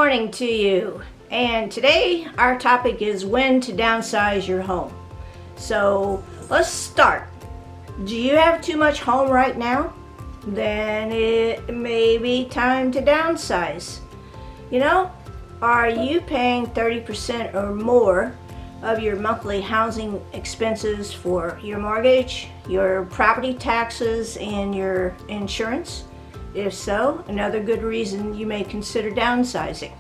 morning to you, and today our topic is when to downsize your home. So let's start. Do you have too much home right now? Then it may be time to downsize. Are you paying 30% or more of your monthly housing expenses for your mortgage, your property taxes, and your insurance? If so, another good reason you may consider downsizing.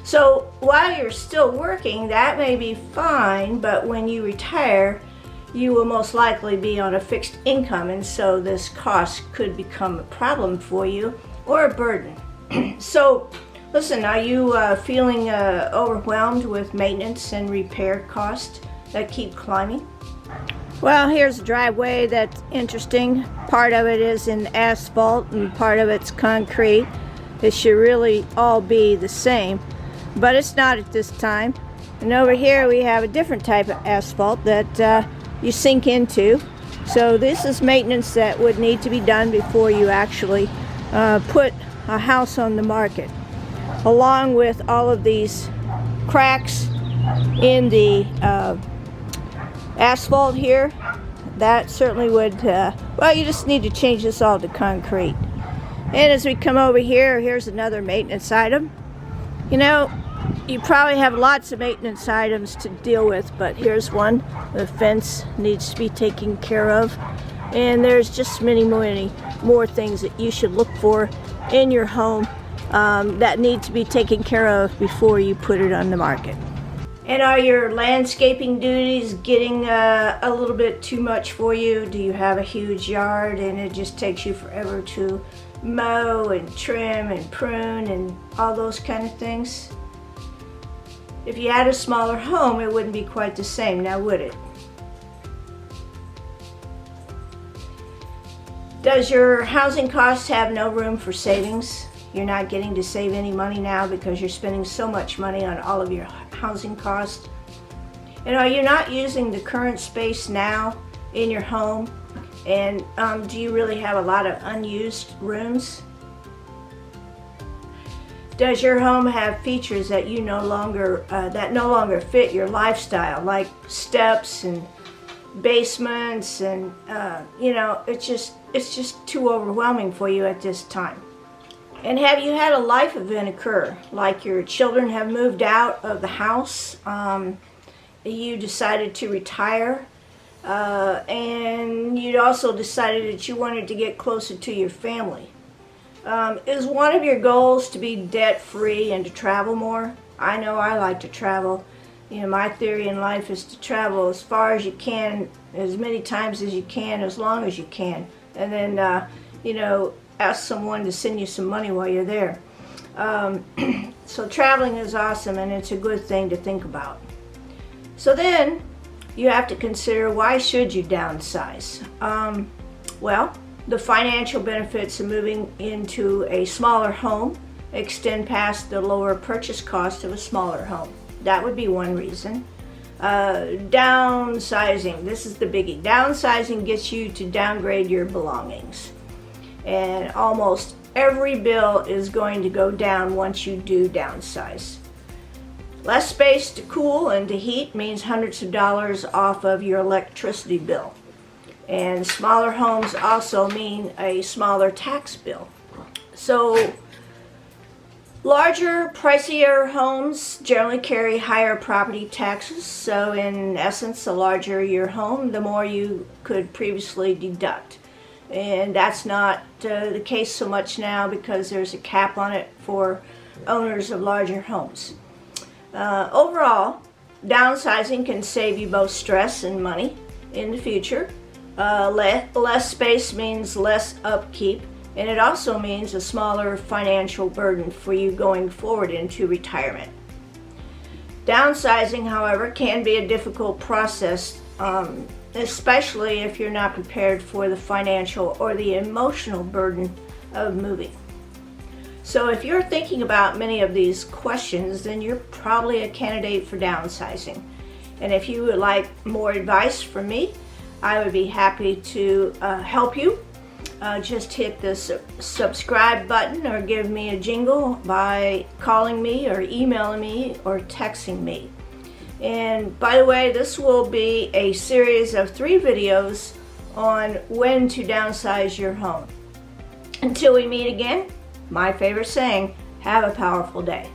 So while you're still working, that may be fine, but when you retire, you will most likely be on a fixed income, and so this cost could become a problem for you or a burden. So listen, are you feeling overwhelmed with maintenance and repair costs that keep climbing? Well, here's a driveway that's interesting. Part of it is in asphalt and part of it's concrete. It should really all be the same, but it's not at this time. And over here we have a different type of asphalt that you sink into. So this is maintenance that would need to be done before you actually put a house on the market. Along with all of these cracks in the asphalt here, that certainly would, you just need to change this all to concrete. And as we come over here, here's another maintenance item. You probably have lots of maintenance items to deal with, but here's one. The fence needs to be taken care of. And there's just many more things that you should look for in your home that need to be taken care of before you put it on the market. And are your landscaping duties getting a little bit too much for you? Do you have a huge yard and it just takes you forever to mow and trim and prune and all those kind of things? If you had a smaller home, it wouldn't be quite the same, now would it? Does your housing costs have no room for savings? You're not getting to save any money now because you're spending so much money on all of your housing costs. And are you not using the current space now in your home? And do you really have a lot of unused rooms? Does your home have features that no longer fit your lifestyle, like steps and basements, and it's just too overwhelming for you at this time? And have you had a life event occur, like your children have moved out of the house, you decided to retire, and you also decided that you wanted to get closer to your family? Is one of your goals to be debt-free and to travel more? I know I like to travel. My theory in life is to travel as far as you can, as many times as you can, as long as you can. And then, ask someone to send you some money while you're there. So traveling is awesome, and it's a good thing to think about. So then, you have to consider, why should you downsize? The financial benefits of moving into a smaller home extend past the lower purchase cost of a smaller home. That would be one reason. Downsizing, this is the biggie. Downsizing gets you to downgrade your belongings. And almost every bill is going to go down once you do downsize. Less space to cool and to heat means hundreds of dollars off of your electricity bill. And smaller homes also mean a smaller tax bill. So larger, pricier homes generally carry higher property taxes. So in essence, the larger your home, the more you could previously deduct. And that's not the case so much now because there's a cap on it for owners of larger homes. Overall, downsizing can save you both stress and money in the future. Less space means less upkeep, and it also means a smaller financial burden for you going forward into retirement. Downsizing, however, can be a difficult process, especially if you're not prepared for the financial or the emotional burden of moving. So if you're thinking about many of these questions, then you're probably a candidate for downsizing. And if you would like more advice from me, I would be happy to help you. just hit the subscribe button or give me a jingle by calling me or emailing me or texting me. And by the way, this will be a series of 3 videos on when to downsize your home. Until we meet again, my favorite saying, have a powerful day.